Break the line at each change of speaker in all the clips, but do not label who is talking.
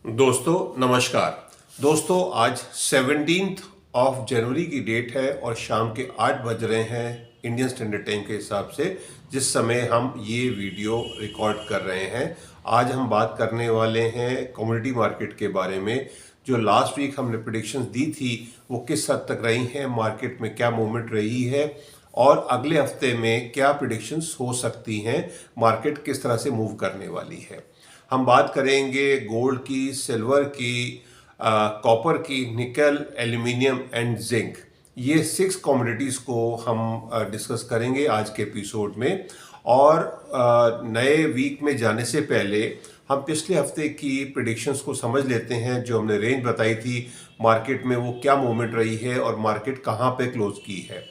दोस्तों नमस्कार। दोस्तों आज 17 जनवरी की डेट है और शाम के 8 बज रहे हैं इंडियन स्टैंडर्ड टाइम के हिसाब से, जिस समय हम ये वीडियो रिकॉर्ड कर रहे हैं। आज हम बात करने वाले हैं कमोडिटी मार्केट के बारे में। जो लास्ट वीक हमने प्रेडिक्शंस दी थी वो किस हद तक रही हैं, मार्केट में क्या मूवमेंट रही है और अगले हफ्ते में क्या प्रेडिक्शंस हो सकती हैं, मार्केट किस तरह से मूव करने वाली है। हम बात करेंगे गोल्ड की, सिल्वर की, कॉपर की, निकल, एल्यूमिनियम एंड जिंक। ये 6 कमोडिटीज़ को हम डिस्कस करेंगे आज के एपिसोड में। और नए वीक में जाने से पहले हम पिछले हफ्ते की प्रेडिक्शंस को समझ लेते हैं। जो हमने रेंज बताई थी मार्केट में, वो क्या मूवमेंट रही है और मार्केट कहाँ पे क्लोज की है।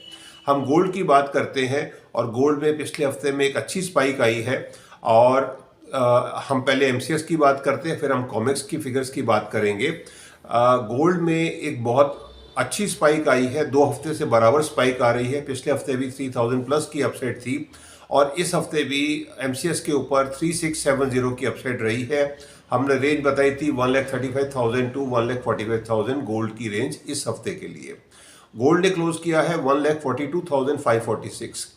हम गोल्ड की बात करते हैं और गोल्ड में पिछले हफ्ते में एक अच्छी स्पाइक आई है। और हम पहले एमसीएक्स की बात करते हैं, फिर हम कॉमेक्स की फिगर्स की बात करेंगे। गोल्ड में एक बहुत अच्छी स्पाइक आई है, 2 हफ्ते से बराबर स्पाइक आ रही है। पिछले हफ्ते भी 3000 प्लस की अपसाइड थी और इस हफ्ते भी एमसीएक्स के ऊपर 3670 की अपसाइड रही है। हमने रेंज बताई थी 1,35,000 टू 1,45,000 गोल्ड की रेंज इस हफ्ते के लिए। गोल्ड ने क्लोज किया है 1,42,546।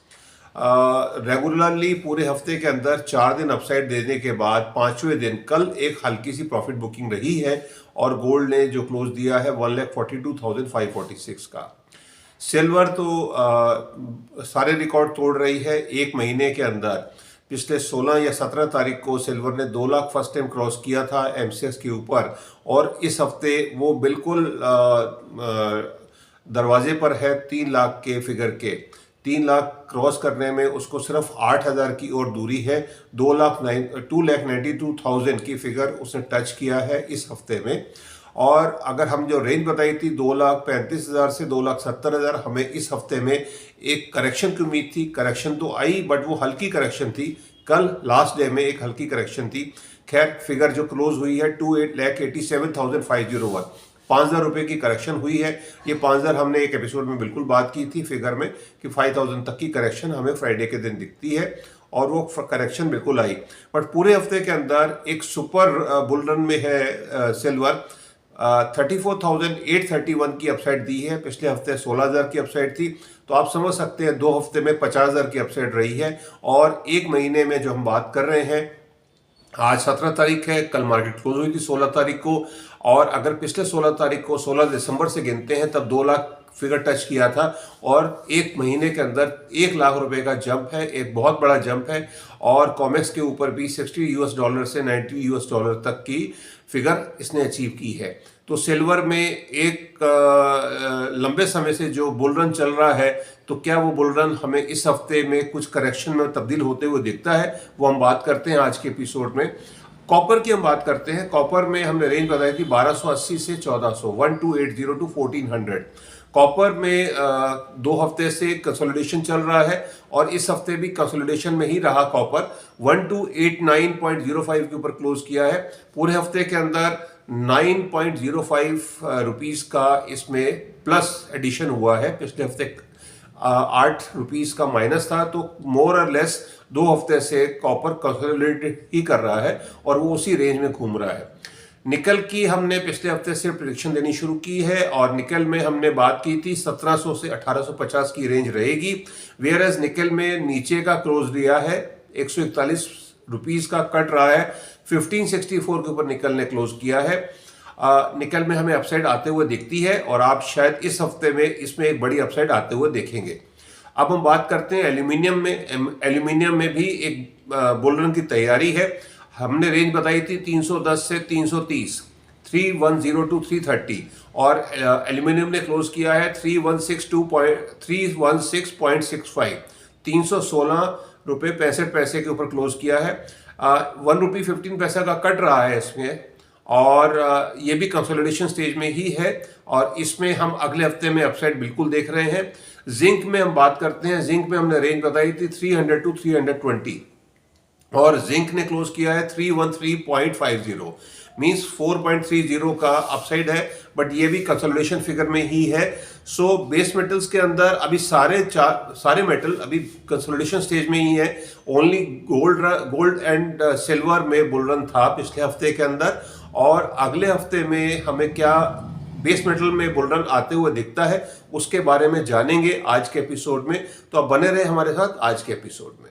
रेगुलरली पूरे हफ्ते के अंदर 4 दिन अपसाइड देने के बाद 5वें दिन कल एक हल्की सी प्रॉफिट बुकिंग रही है और गोल्ड ने जो क्लोज दिया है 1,42,546 का। सिल्वर तो सारे रिकॉर्ड तोड़ रही है। एक महीने के अंदर पिछले 16 या 17 तारीख को सिल्वर ने 2 लाख फर्स्ट टाइम क्रॉस किया था एमसीएक्स के ऊपर और इस हफ्ते वो बिल्कुल दरवाजे पर है 3 लाख के फिगर के। 3 लाख क्रॉस करने में उसको सिर्फ 8,000 की और दूरी है। 2,92,000 की फिगर उसने टच किया है इस हफ्ते में। और अगर हम जो रेंज बताई थी 2,35,000 से 2,70,000, हमें इस हफ्ते में एक करेक्शन की उम्मीद थी। करेक्शन तो आई बट वो हल्की करेक्शन थी। कल लास्ट डे में एक हल्की करेक्शन थी। खैर फिगर जो क्लोज हुई है 2,87,501, 5,000 रुपये की करेक्शन हुई है। ये 5,000 हमने एक एपिसोड में बिल्कुल बात की थी फिगर में कि 5,000 तक की करेक्शन हमें फ्राइडे के दिन दिखती है और वो करेक्शन बिल्कुल आई। बट पूरे हफ्ते के अंदर एक सुपर बुल रन में है सिल्वर। 34,831 की अपसाइड दी है। पिछले हफ्ते 16,000 की अपसाइड थी, तो आप समझ सकते हैं 2 हफ्ते में 50,000 की अपसाइड रही है। और एक महीने में जो हम बात कर रहे हैं, आज 17 तारीख है, कल मार्केट क्लोज हुई थी 16 तारीख को। और अगर पिछले 16 तारीख को 16 दिसंबर से गिनते हैं तब 2 लाख फिगर टच किया था और एक महीने के अंदर 1 लाख रुपए का जंप है, एक बहुत बड़ा जंप है। और कॉमेक्स के ऊपर भी $60 से $90 तक की फिगर इसने अचीव की है। तो सिल्वर में एक लंबे समय से जो बुल रन चल रहा है, तो क्या वो बुल रन हमें इस हफ्ते में कुछ करेक्शन में तब्दील होते हुए दिखता है, वो हम बात करते हैं आज के एपिसोड में। कॉपर की हम बात करते हैं। कॉपर में हमने रेंज बताई थी 1280 से 1400, 1280 टू 1400। कॉपर में 2 हफ्ते से कंसोलिडेशन चल रहा है और इस हफ्ते भी कंसोलिडेशन में ही रहा। कॉपर 1289.05 के ऊपर क्लोज किया है। पूरे हफ्ते के अंदर 9.05 रुपीस का इसमें प्लस एडिशन हुआ है। पिछले हफ्ते 8 रुपीस का माइनस था, तो मोर और लेस 2 हफ्ते से कॉपर कंसोलिडेट ही कर रहा है और वो उसी रेंज में घूम रहा है। निकल की हमने पिछले हफ्ते से प्रेडिक्शन देनी शुरू की है और निकल में हमने बात की थी 1700 से 1850 की रेंज रहेगी। वेयर एज निकल में नीचे का क्लोज दिया है 141 रुपीस का कट रहा है। 1564 के ऊपर निकल ने क्लोज किया है। निकल में हमें अपसाइड आते हुए दिखती है और आप शायद इस हफ्ते में इसमें एक बड़ी अपसाइड आते हुए देखेंगे। अब हम बात करते हैं एल्यूमिनियम में। एल्यूमिनियम में भी एक बुल रन की तैयारी है। हमने रेंज बताई थी 310 से 330, 310 टू 330 और एल्यूमिनियम ने क्लोज किया है 316.65, 316 रुपये 65 पैसे के ऊपर क्लोज किया है। 1 रुपये 15 पैसा का कट रहा है इसमें और ये भी कंसोलिडेशन स्टेज में ही है और इसमें हम अगले हफ्ते में अपसाइड बिल्कुल देख रहे हैं। जिंक में हम बात करते हैं। जिंक में हमने रेंज बताई थी 300 टू 320। और जिंक ने क्लोज किया है 313.50, मींस 4.30 का अपसाइड है, बट ये भी कंसोलिडेशन फिगर में ही है। सो बेस मेटल्स के अंदर अभी सारे मेटल अभी कंसोलिडेशन स्टेज में ही है। ओनली गोल्ड एंड सिल्वर में बुल रन था पिछले हफ्ते के अंदर, और अगले हफ्ते में हमें क्या बेस मेटल में बुल रन आते हुए दिखता है उसके बारे में जानेंगे आज के एपिसोड में। तो आप बने रहे हमारे साथ आज के एपिसोड में।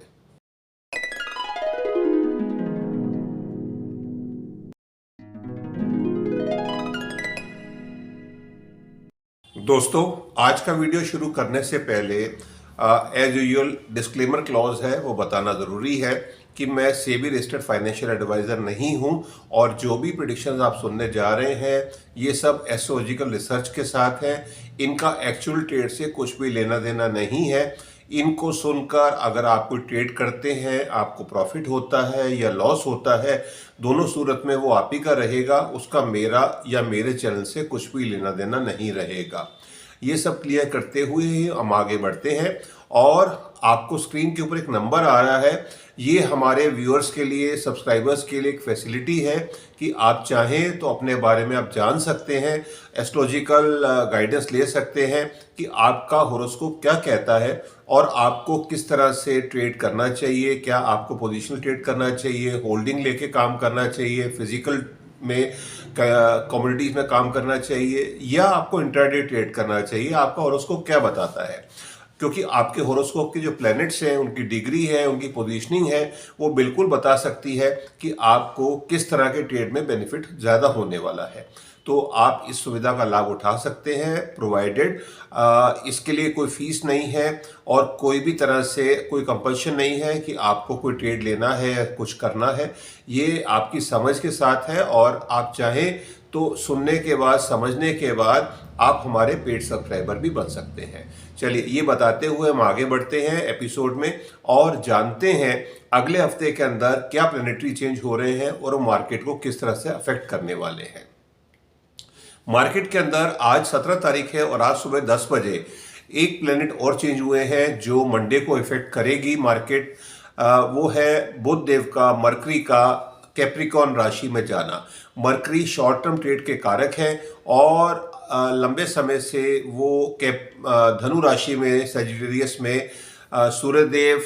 दोस्तों, आज का वीडियो शुरू करने से पहले एज यूजुअल डिस्क्लेमर क्लॉज है वो बताना ज़रूरी है कि मैं सेबी रजिस्टर्ड फाइनेंशियल एडवाइज़र नहीं हूं, और जो भी प्रेडिक्शंस आप सुनने जा रहे हैं ये सब एस्ट्रोलॉजिकल रिसर्च के साथ है। इनका एक्चुअल ट्रेड से कुछ भी लेना देना नहीं है। इनको सुनकर अगर आप कोई ट्रेड करते हैं, आपको प्रॉफिट होता है या लॉस होता है, दोनों सूरत में वो आप ही का रहेगा, उसका मेरा या मेरे चैनल से कुछ भी लेना देना नहीं रहेगा। ये सब क्लियर करते हुए ही हम आगे बढ़ते हैं। और आपको स्क्रीन के ऊपर एक नंबर आ रहा है, ये हमारे व्यूअर्स के लिए, सब्सक्राइबर्स के लिए एक फैसिलिटी है कि आप चाहें तो अपने बारे में आप जान सकते हैं, एस्ट्रोलॉजिकल गाइडेंस ले सकते हैं कि आपका होरोस्कोप क्या कहता है और आपको किस तरह से ट्रेड करना चाहिए। क्या आपको पोजिशनल ट्रेड करना चाहिए, होल्डिंग लेके काम करना चाहिए, फिजिकल में कमोडिटीज में काम करना चाहिए, या आपको इंट्राडे ट्रेड करना चाहिए। आपका होरोस्कोप क्या बताता है, क्योंकि आपके होरोस्कोप के जो प्लैनेट्स हैं, उनकी डिग्री है, उनकी पोजीशनिंग है, वो बिल्कुल बता सकती है कि आपको किस तरह के ट्रेड में बेनिफिट ज़्यादा होने वाला है। तो आप इस सुविधा का लाभ उठा सकते हैं, प्रोवाइडेड इसके लिए कोई फीस नहीं है और कोई भी तरह से कोई कंपल्शन नहीं है कि आपको कोई ट्रेड लेना है या कुछ करना है। ये आपकी समझ के साथ है, और आप चाहें तो सुनने के बाद, समझने के बाद आप हमारे पेड सब्सक्राइबर भी बन सकते हैं। चलिए, ये बताते हुए हम आगे बढ़ते हैं एपिसोड में और जानते हैं अगले हफ्ते के अंदर क्या प्लैनेटरी चेंज हो रहे हैं और वो मार्केट को किस तरह से अफेक्ट करने वाले हैं। मार्केट के अंदर आज 17 तारीख है और आज सुबह 10 बजे एक प्लैनेट और चेंज हुए हैं जो मंडे को इफेक्ट करेगी मार्केट। वो है बुध देव का, मरकरी का कैप्रिकॉर्न राशि में जाना। मरकरी शॉर्ट टर्म ट्रेड के कारक हैं और लंबे समय से वो धनु राशि में, सजिटेरियस में सूर्यदेव,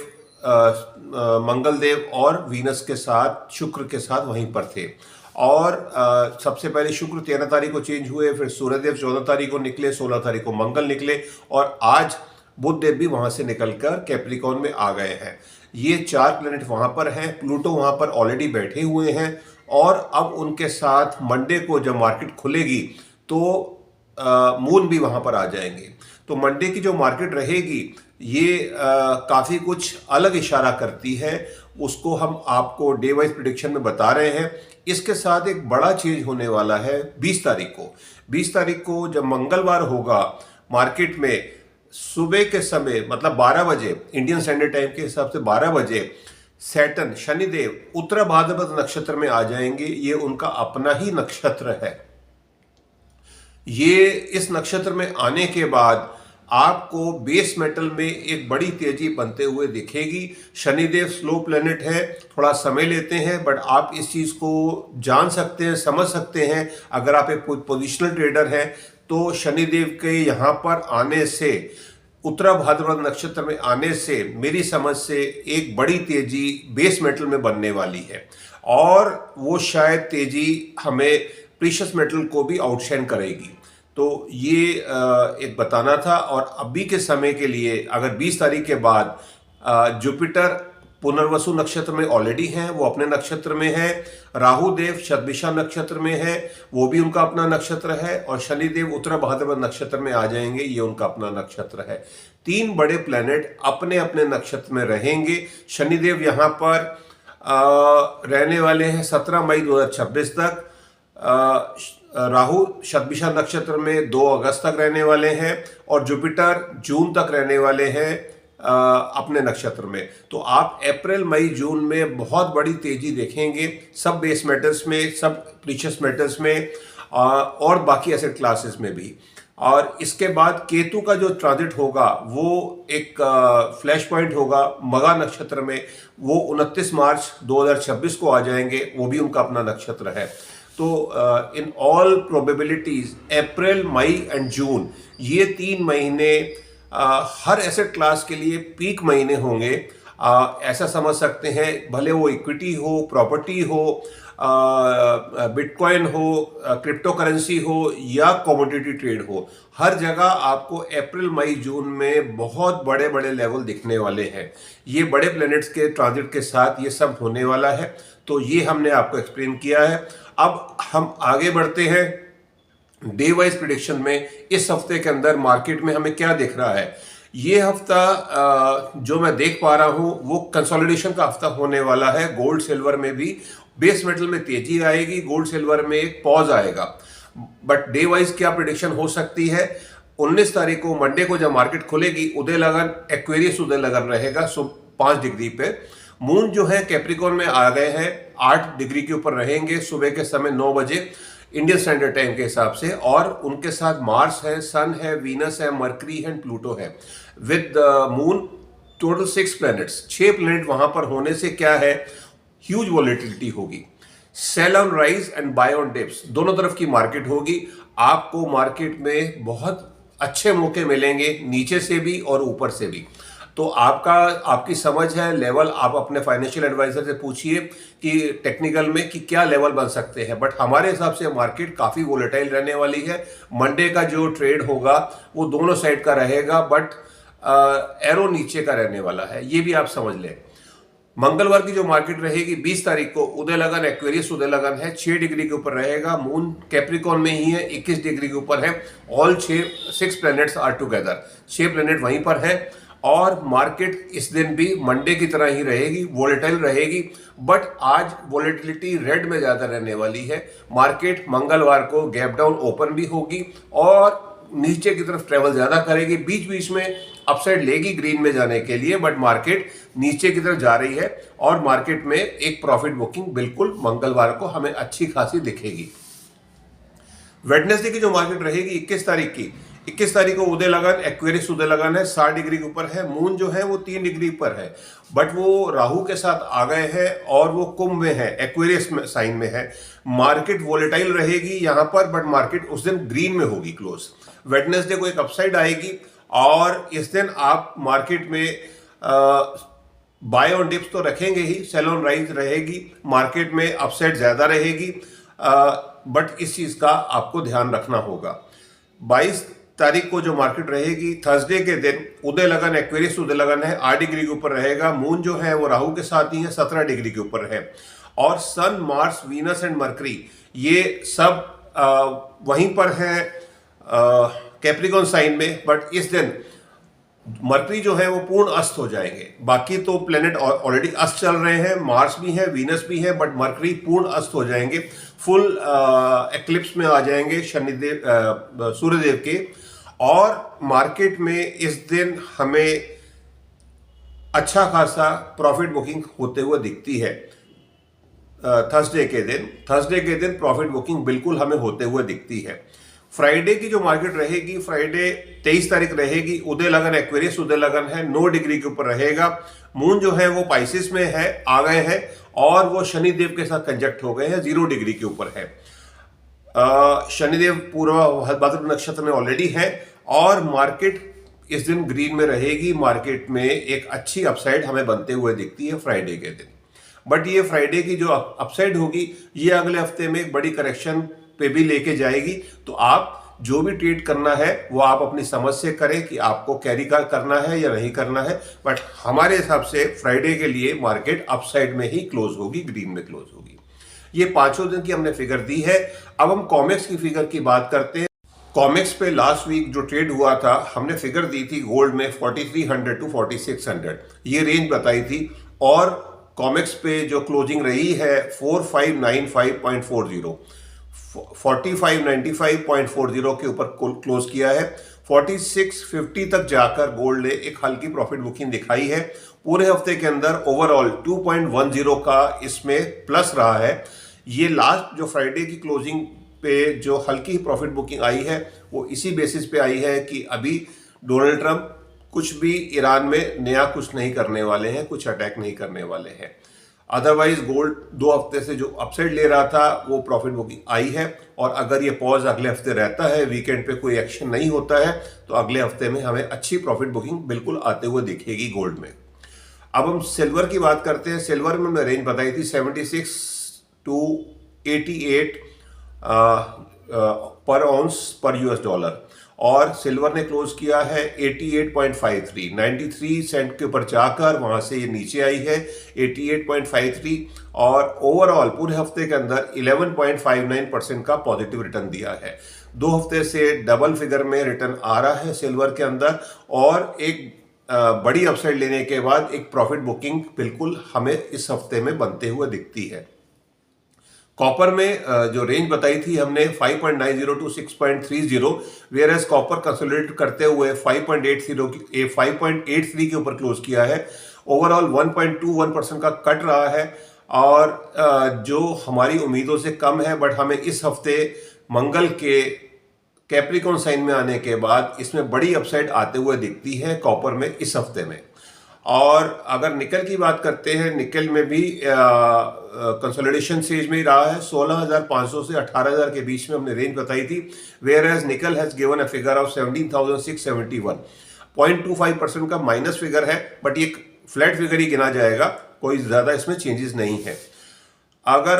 मंगलदेव और वीनस के साथ, शुक्र के साथ वहीं पर थे। और सबसे पहले शुक्र 13 तारीख को चेंज हुए, फिर सूर्यदेव 14 तारीख को निकले, 16 तारीख को मंगल निकले, और आज बुध देव भी वहां से निकलकर कैप्रिकॉर्न में आ गए हैं। ये 4 प्लैनेट वहां पर हैं। प्लूटो वहां पर ऑलरेडी बैठे हुए हैं, और अब उनके साथ मंडे को जब मार्केट खुलेगी तो मून भी वहां पर आ जाएंगे। तो मंडे की जो मार्केट रहेगी ये काफ़ी कुछ अलग इशारा करती है, उसको हम आपको डे वाइज प्रिडिक्शन में बता रहे हैं। इसके साथ एक बड़ा चेंज होने वाला है 20 तारीख को। 20 तारीख को जब मंगलवार होगा, मार्केट में सुबह के समय, मतलब 12 बजे इंडियन स्टैंडर्ड टाइम के हिसाब से 12 बजे सैटर्न, शनिदेव उत्तरा भाद्रपद नक्षत्र में आ जाएंगे। ये उनका अपना ही नक्षत्र है। ये इस नक्षत्र में आने के बाद आपको बेस मेटल में एक बड़ी तेजी बनते हुए दिखेगी। शनिदेव स्लो प्लैनेट है, थोड़ा समय लेते हैं, बट आप इस चीज को जान सकते हैं, समझ सकते हैं। अगर आप एक पोजिशनल ट्रेडर हैं तो शनिदेव के यहाँ पर आने से, उत्तरा भाद्रपद नक्षत्र में आने से, मेरी समझ से एक बड़ी तेजी बेस मेटल में बनने वाली है, और वो शायद तेजी हमें प्रीशियस मेटल को भी आउटशाइन करेगी। तो ये एक बताना था। और अभी के समय के लिए, अगर 20 तारीख के बाद जुपिटर पुनर्वसु नक्षत्र में ऑलरेडी हैं, वो अपने नक्षत्र में है। राहु देव शतभिषा नक्षत्र में है, वो भी उनका अपना नक्षत्र है। और शनिदेव उत्तरा भाद्रपद नक्षत्र में आ जाएंगे, ये उनका अपना नक्षत्र है। 3 बड़े प्लैनेट अपने अपने नक्षत्र में रहेंगे। शनिदेव यहाँ पर रहने वाले हैं 17 मई 2026 तक। राहु शतभिषा नक्षत्र में 2 अगस्त तक रहने वाले हैं, और जुपिटर जून तक रहने वाले हैं अपने नक्षत्र में। तो आप अप्रैल, मई, जून में बहुत बड़ी तेजी देखेंगे सब बेस मेटल्स में, सब प्रीशियस मेटल्स में, और बाकी एसेट क्लासेस में भी। और इसके बाद केतु का जो ट्रांजिट होगा वो एक फ्लैश पॉइंट होगा मगा नक्षत्र में, वो 29 मार्च 2026 को आ जाएंगे, वो भी उनका अपना नक्षत्र है। तो in all probabilities April, May and June, ये 3 महीने हर एसेट क्लास के लिए पीक महीने होंगे। ऐसा समझ सकते हैं, भले वो इक्विटी हो, प्रॉपर्टी हो, बिटकॉइन हो, क्रिप्टो करेंसी हो या कमोडिटी ट्रेड हो, हर जगह आपको अप्रैल, मई, जून में बहुत बड़े बड़े लेवल दिखने वाले हैं। ये बड़े प्लैनेट्स के ट्रांजिट के साथ ये सब होने वाला है। तो ये हमने आपको एक्सप्लेन किया है। अब हम आगे बढ़ते हैं डे वाइज प्रिडिक्शन में। इस हफ्ते के अंदर मार्केट में हमें क्या दिख रहा है? ये हफ्ता जो मैं देख पा रहा हूं वो कंसोलिडेशन का हफ्ता होने वाला है। गोल्ड सिल्वर में भी बेस मेटल में तेजी आएगी, गोल्ड सिल्वर में एक पॉज आएगा। बट डे वाइज क्या प्रिडिक्शन हो सकती है? 19 तारीख को मंडे को जब मार्केट खुलेगी, उदय लगन एक्वेरियस उदय लगन रहेगा 5 डिग्री पे। मून जो है कैप्रिकॉर्न में आ गए हैं, 8 डिग्री के ऊपर रहेंगे सुबह के समय 9 बजे इंडियन स्टैंडर्ड टाइम के हिसाब से। और उनके साथ मार्स है, सन है, वीनस है, मरकरी है, प्लूटो है। With moon total 6 planets, 6 planet वहां पर होने से क्या है, ह्यूज वॉलेटिलिटी होगी। Sell on rise and buy on dips, दोनों तरफ की मार्केट होगी। आपको मार्केट में बहुत अच्छे मौके मिलेंगे, नीचे से भी और ऊपर से भी। तो आपकी समझ है लेवल, आप अपने फाइनेंशियल एडवाइजर से पूछिए कि टेक्निकल में कि क्या लेवल बन सकते हैं। बट हमारे हिसाब से मार्केट काफ़ी वोलेटाइल रहने वाली है। मंडे का जो ट्रेड होगा वो दोनों साइड का रहेगा, बट एरो नीचे का रहने वाला है, ये भी आप समझ लें। मंगलवार की जो मार्केट रहेगी 20 तारीख को, उदय लगन एक्वेरियस उदय लगन है, 6 डिग्री के ऊपर रहेगा। मून कैप्रिकॉर्न में ही है, 21 डिग्री के ऊपर है। All 6 planets are together, 6 planet वहीं पर है। और मार्केट इस दिन भी मंडे की तरह ही रहेगी, वोलेटाइल रहेगी। बट आज वोलेटिलिटी रेड में ज़्यादा रहने वाली है। मार्केट मंगलवार को गैप डाउन ओपन भी होगी और नीचे की तरफ ट्रेवल ज़्यादा करेगी, बीच बीच में अपसाइड लेगी ग्रीन में जाने के लिए, बट मार्केट नीचे की तरफ जा रही है। और मार्केट में एक प्रॉफिट बुकिंग बिल्कुल मंगलवार को हमें अच्छी खासी दिखेगी। वेडनेसडे की जो मार्केट रहेगी 21 तारीख की, 21 तारीख को उदय लगन एक्वेरियस उदय लगन है, 60 डिग्री के ऊपर है। मून जो है वो 3 डिग्री पर है, बट वो राहु के साथ आ गए हैं और वो कुंभ में है, एक्वेरियस में साइन में है। मार्केट वोलेटाइल रहेगी यहाँ पर, बट मार्केट उस दिन ग्रीन में होगी क्लोज। वेडनेसडे को एक अपसाइड आएगी और इस दिन आप मार्केट में बाय ऑन डिप्स तो रखेंगे ही, सेल ऑन राइज रहेगी, मार्केट में अपसाइड ज्यादा रहेगी। बट इस चीज का आपको ध्यान रखना होगा। 22 तारीख को जो मार्केट रहेगी थर्सडे के दिन, उदय लगन एक्वेरियस उदय लगन है, 8 डिग्री के ऊपर रहेगा। मून जो है वो राहु के साथ ही है, 17 डिग्री के ऊपर है। और सन, मार्स, वीनस एंड मरकरी ये सब वहीं पर है कैप्रिकॉर्न साइन में। बट इस दिन मरकरी जो है वो पूर्ण अस्त हो जाएंगे। बाकी तो प्लेनेट ऑलरेडी अस्त चल रहे हैं, मार्स भी है, वीनस भी है, बट मरकरी पूर्ण अस्त हो जाएंगे, फुल एक्लिप्स में आ जाएंगे शनिदेव, सूर्यदेव के। और मार्केट में इस दिन हमें अच्छा खासा प्रॉफिट बुकिंग होते हुए दिखती है। थर्सडे के दिन प्रॉफिट बुकिंग बिल्कुल हमें होते हुए दिखती है। फ्राइडे की जो मार्केट रहेगी, फ्राइडे 23 तारीख रहेगी, उदय लगन एक्वेरियस उदय लगन है, 9 डिग्री के ऊपर रहेगा। मून जो है वो पाइसिस में है, आ गए हैं और वो शनिदेव के साथ कंजक्ट हो गए हैं, 0 डिग्री के ऊपर है। शनिदेव पूर्व भाद्रपद नक्षत्र में ऑलरेडी है और मार्केट इस दिन ग्रीन में रहेगी। मार्केट में एक अच्छी अपसाइड हमें बनते हुए दिखती है फ्राइडे के दिन। बट ये फ्राइडे की जो अपसाइड होगी ये अगले हफ्ते में एक बड़ी करेक्शन पे भी लेके जाएगी। तो आप जो भी ट्रेड करना है वो आप अपनी समझ से करें कि आपको कैरी करना है या नहीं करना है। बट हमारे हिसाब से फ्राइडे के लिए मार्केट अपसाइड में ही क्लोज होगी, ग्रीन में क्लोज होगी। ये 5 दिन की हमने फिगर दी है। अब हम कॉमेक्स की फिगर की बात करते हैं। कॉमेक्स पे लास्ट वीक जो ट्रेड हुआ था हमने फिगर दी थी गोल्ड में 4300 टू 4600 ये रेंज बताई थी। और कॉमेक्स पे जो क्लोजिंग रही है 4595.40 4595.40 के ऊपर क्लोज किया है। 4650 तक जाकर गोल्ड ने एक हल्की प्रॉफिट बुकिंग दिखाई है। पूरे हफ्ते के अंदर ओवरऑल 2.10 का इसमें प्लस रहा है। ये लास्ट जो फ्राइडे की क्लोजिंग पे जो हल्की प्रॉफिट बुकिंग आई है वो इसी बेसिस पे आई है कि अभी डोनाल्ड ट्रंप कुछ भी ईरान में नया कुछ नहीं करने वाले हैं, कुछ अटैक नहीं करने वाले हैं। अदरवाइज गोल्ड 2 हफ्ते से जो अपसाइड ले रहा था वो प्रॉफिट बुकिंग आई है, और अगर ये पॉज अगले हफ्ते रहता है, वीकेंड पे कोई एक्शन नहीं होता है, तो अगले हफ्ते में हमें अच्छी प्रॉफिट बुकिंग बिल्कुल आते हुए दिखेगी गोल्ड में। अब हम सिल्वर की बात करते हैं। सिल्वर में मैंने रेंज बताई थी 76 टू 88 पर ऑन्स पर यूएस डॉलर, और सिल्वर ने क्लोज किया है 88.53, 93 सेंट के ऊपर जाकर वहां से ये नीचे आई है 88.53, और ओवरऑल पूरे हफ्ते के अंदर 11.59% का पॉजिटिव रिटर्न दिया है। 2 हफ्ते से डबल फिगर में रिटर्न आ रहा है सिल्वर के अंदर, और एक बड़ी अपसाइड लेने के बाद एक प्रॉफिट बुकिंग बिल्कुल हमें इस हफ्ते में बनते हुए दिखती है। कॉपर में जो रेंज बताई थी हमने 5.90 to 6.30, whereas copper consolidate करते हुए 5.83 के ऊपर क्लोज किया है। ओवरऑल 1.21% का कट रहा है, और जो हमारी उम्मीदों से कम है, बट हमें इस हफ्ते मंगल के कैप्रिकॉर्न साइन में आने के बाद इसमें बड़ी अपसाइड आते हुए दिखती है कॉपर में इस हफ्ते में। और अगर निकल की बात करते हैं, निकल में भी कंसोलिडेशन स्टेज में ही रहा है। 16,500 से 18,000 के बीच में हमने रेंज बताई थी, वेयर एज निकल has given a figure of 17,671, 0.25% का माइनस फिगर है, बट ये फ्लैट फिगर ही गिना जाएगा, कोई ज्यादा इसमें चेंजेस नहीं है। अगर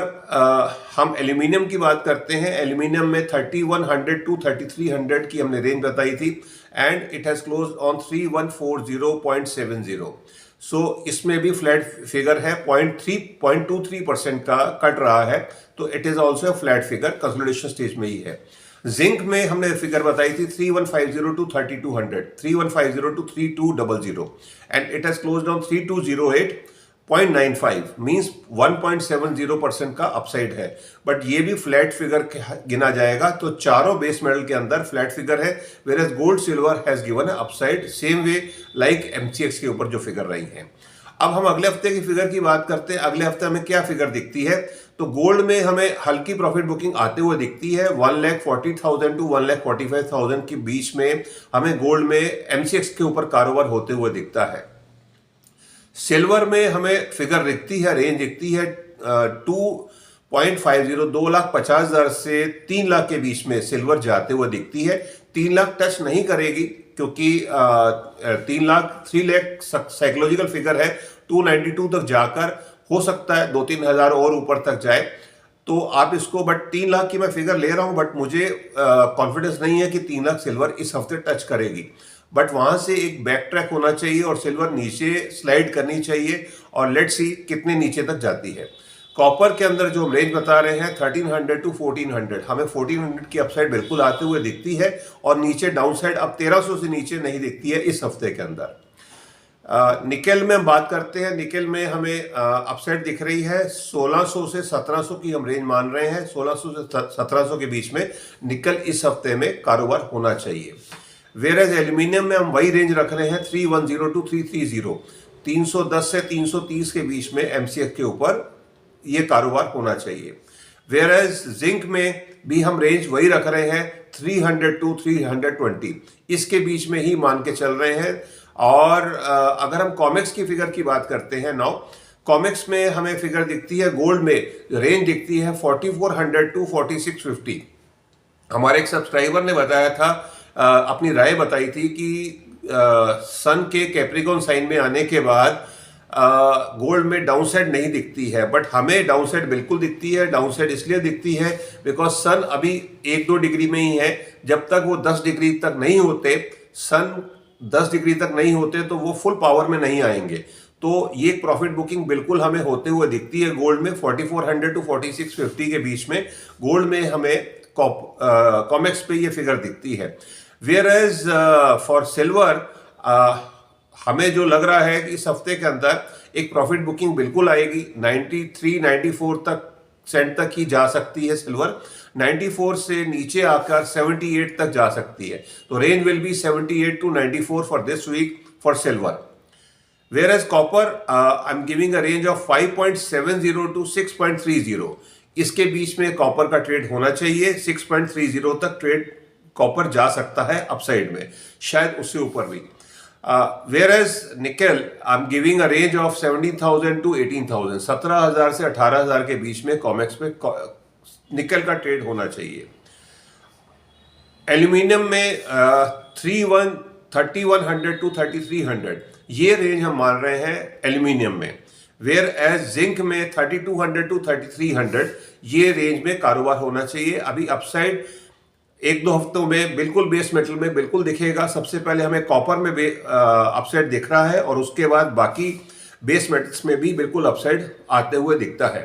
हम एल्यूमिनियम की बात करते हैं, एल्यूमिनियम में 3100 टू 3300 की हमने रेंज बताई थी, and it has close on 3140.70। सो इसमें भी फ्लैट फिगर है, 0.23% का कट रहा है, तो it is also flat figure, consolidation stage में ही है। जिंक में हमने फिगर बताई थी 3150 to 3200, 3150 to 3200, and it has closed on 3208.95, means 1.70% का अपसाइड है, बट ये भी फ्लैट फिगर गिना जाएगा। तो चारों बेस मेटल के अंदर फ्लैट फिगर है, whereas gold silver has given upside same way like MCX के ऊपर जो फिगर रही है। अब हम अगले हफ्ते की फिगर की बात करते हैं। अगले हफ्ते हमें क्या फिगर दिखती है, तो गोल्ड में हमें हल्की प्रॉफिट बुकिंग आते हुए दिखती है। 1,40,000 टू 1,45,000 के बीच में हमें गोल्ड में एमसीएक्स के ऊपर कारोबार होते हुए दिखता है। सिल्वर में हमें फिगर दिखती है, रेंज दिखती है 2.50, 2,50,000 से 3 लाख के बीच में सिल्वर जाते हुए दिखती है। 3 लाख टच नहीं करेगी, क्योंकि 3 लाख साइकोलॉजिकल फिगर है, 292 तक जाकर हो सकता है 2-3 हज़ार और ऊपर तक जाए, तो आप इसको, बट 3 लाख की मैं फिगर ले रहा हूं, बट मुझे कॉन्फिडेंस नहीं है कि 3 लाख सिल्वर इस हफ्ते टच करेगी, बट वहां से एक बैक ट्रैक होना चाहिए और सिल्वर नीचे स्लाइड करनी चाहिए, और लेट्स सी कितने नीचे तक जाती है। कॉपर के अंदर जो हम रेंज बता रहे हैं 1300 टू 1400, हमें 1400 की अपसाइड बिल्कुल आते हुए दिखती है, और नीचे डाउन साइड अब 1300 से नीचे नहीं दिखती है इस हफ्ते के अंदर। निकेल में हम बात करते हैं। निकेल में हमें अपसाइड दिख रही है 1600 से 1700 की हम रेंज मान रहे हैं। 1600 से 1700 के बीच में निकल इस हफ्ते में कारोबार होना चाहिए। वेयर एज एल्यूमिनियम में हम वही रेंज रख रहे हैं 310 टू 330, 310 से 330 के बीच में एमसीएक्स के ऊपर ये कारोबार होना चाहिए। वेयर एज जिंक में भी हम रेंज वही रख रहे हैं 300 टू 320, इसके बीच में ही मान के चल रहे हैं। और अगर हम कॉमेक्स की फिगर की बात करते हैं, नाउ कॉमेक्स में हमें फिगर दिखती है, गोल्ड में रेंज दिखती है 4400 टू 4650। हमारे एक सब्सक्राइबर ने बताया था, अपनी राय बताई थी कि सन के कैप्रिकॉर्न साइन में आने के बाद गोल्ड में डाउनसाइड नहीं दिखती है, बट हमें डाउनसाइड बिल्कुल दिखती है। डाउनसाइड इसलिए दिखती है बिकॉज सन अभी 1-2 डिग्री में ही है। जब तक वो 10 डिग्री तक नहीं होते, सन 10 डिग्री तक नहीं होते, तो वो फुल पावर में नहीं आएंगे। तो ये प्रॉफिट बुकिंग बिल्कुल हमें होते हुए दिखती है गोल्ड में 4400 टू 4650 के बीच में। गोल्ड में हमें कॉमेक्स पे ये फिगर दिखती है। वेयर एज फॉर सिल्वर हमें जो लग रहा है कि इस हफ्ते के अंदर एक प्रॉफिट बुकिंग बिल्कुल आएगी। 93-94 तक सेंट तक ही जा सकती है सिल्वर। 94 से नीचे आकर 78 तक जा सकती है। तो range will be 78 to 94 for this week for silver. Whereas copper, I'm giving a range of 5.70 to 6.30. इसके बीच में कॉपर का ट्रेड होना चाहिए। 6.30 तक ट्रेड कॉपर जा सकता है अपसाइड में, शायद उससे ऊपर भी। whereas nickel I am giving a range of 17,000 to 18,000, 17,000 से 18,000 के बीच में कॉमेक्स में निकेल का ट्रेड होना चाहिए। एल्यूमिनियम में 3100 to 3300 ये रेंज हम मान रहे हैं एल्यूमिनियम में। वेयर एज जिंक में 3200 to 3300 ये रेंज में कारोबार होना चाहिए। अभी अपसाइड एक दो हफ्तों में बिल्कुल बेस मेटल में बिल्कुल दिखेगा। सबसे पहले हमें कॉपर में अपसाइड दिख रहा है और उसके बाद बाकी बेस मेटल्स में भी बिल्कुल अपसाइड आते हुए दिखता है।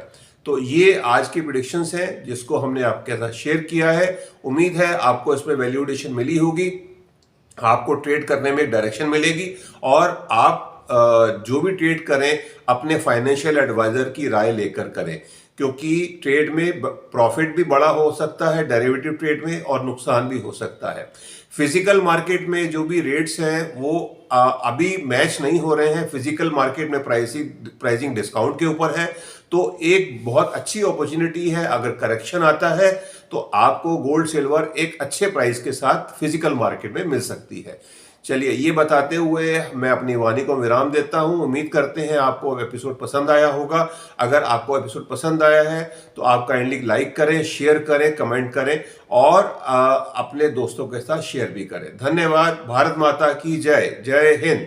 तो ये आज की प्रेडिक्शंस हैं जिसको हमने आपके साथ शेयर किया है। उम्मीद है आपको इसमें वैल्यूएशन मिली होगी, आपको ट्रेड करने में डायरेक्शन मिलेगी और आप जो भी ट्रेड करें अपने फाइनेंशियल एडवाइजर की राय लेकर करें, क्योंकि ट्रेड में प्रॉफिट भी बड़ा हो सकता है डेरिवेटिव ट्रेड में और नुकसान भी हो सकता है। फिजिकल मार्केट में जो भी रेट्स हैं वो अभी मैच नहीं हो रहे हैं। फिजिकल मार्केट में प्राइसिंग डिस्काउंट के ऊपर है, तो एक बहुत अच्छी अपॉर्चुनिटी है। अगर करेक्शन आता है तो आपको गोल्ड सिल्वर एक अच्छे प्राइस के साथ फिजिकल मार्केट में मिल सकती है। चलिए, ये बताते हुए मैं अपनी वाणी को विराम देता हूं। उम्मीद करते हैं आपको एपिसोड पसंद आया होगा। अगर आपको एपिसोड पसंद आया है तो आप काइंडली लाइक करें, शेयर करें, कमेंट करें और अपने दोस्तों के साथ शेयर भी करें। धन्यवाद। भारत माता की जय। जय हिंद।